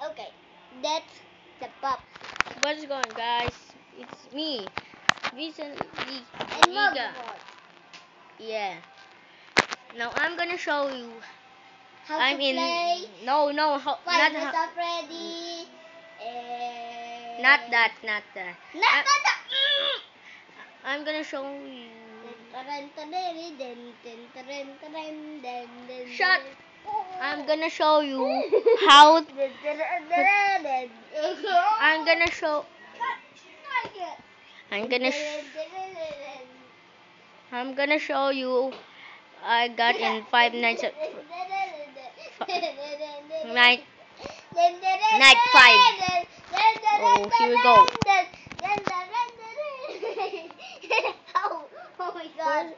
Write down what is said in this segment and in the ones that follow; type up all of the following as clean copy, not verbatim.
Okay, that's the pop. What's going on, guys? It's me, Vincent Lee And Liga. motherboard. Yeah. Now I'm gonna show you. How I'm to in. play No, Five Nights at Freddy. Not that. Not I- that. I'm gonna show you. Shut. I'm gonna show you how. I'm gonna show. I'm gonna show you. I got in Five Nights at Night 5. Oh, here we go. Oh my god.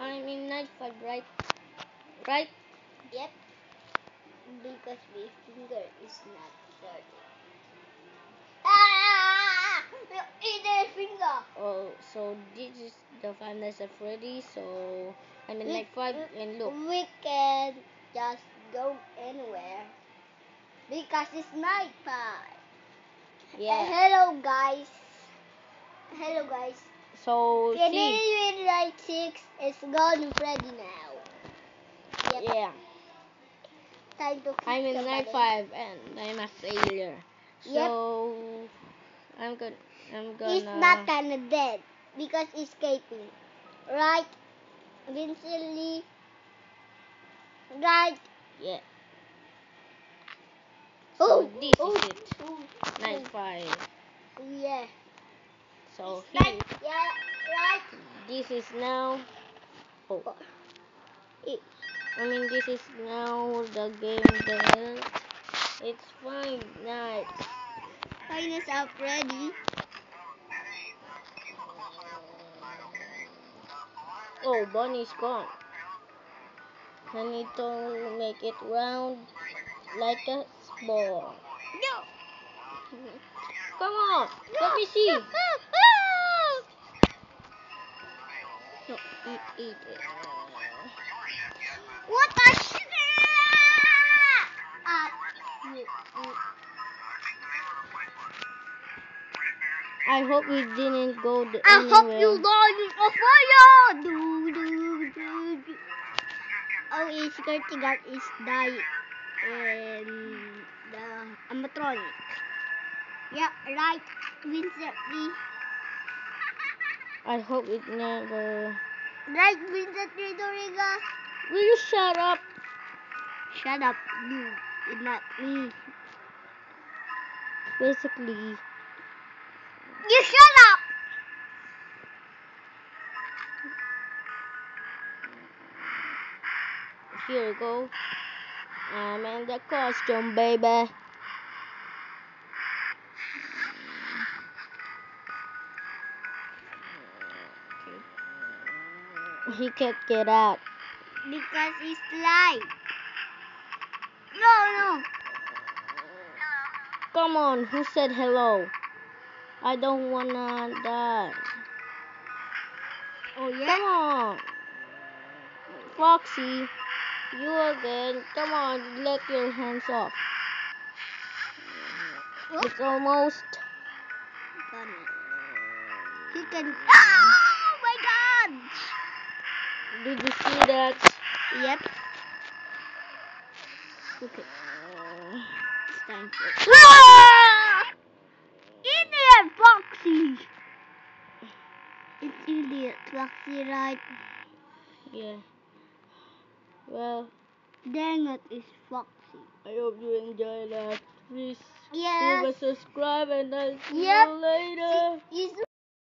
I'm in Night 5, right? Right? Yep. Because my finger is not dirty. Ah! Either finger. Oh, so this is the Five Nights at Freddy. So I'm in Night 5 and look. We can just go anywhere. Because it's night time. Yeah. Hello guys. Hello guys. So Can see. you read like 6 is gone Freddy now. Yep. Yeah. Time to kick I'm in somebody. Night 5 and I'm a failure. So I'm gonna. He's not kinda dead because he's escaping. Right? Vincent Lee. Right? Yeah. Oh, So this is it. Night 5. Yeah. So It's here. like, yeah, right? This is now. Oh. This is now the game that it's Five Nights. Five Nights at Freddy. Oh, Bonnie's gone. I need to make it round like a ball. No. Come on, let me see. No, eat it. What the shit? I hope we didn't go anywhere. I hope you die in a fire. Do, do, do, do. Oh, his security guard is dying in the animatronic. Yeah, right, Vincent Lee. I hope it never. Right, Vincent Lee Doriga. Will you shut up? Shut up, you. It's not me. Basically. You shut up. Here we go. I'm in the costume, baby. He can't get out. Because he's live. No. Come on, who said hello? I don't wanna die. Oh yeah. Come on. Foxy, you again. Come on, let your hands off. What? It's almost. He can. Oh my god! Did you see that? Yep. Okay. It's time for. Idiot Foxy! It's Idiot Foxy, right? Yeah. Well, Dang it, it's Foxy. I hope you enjoy that. Please Yes. leave a subscribe and I'll see Yep. you later. He's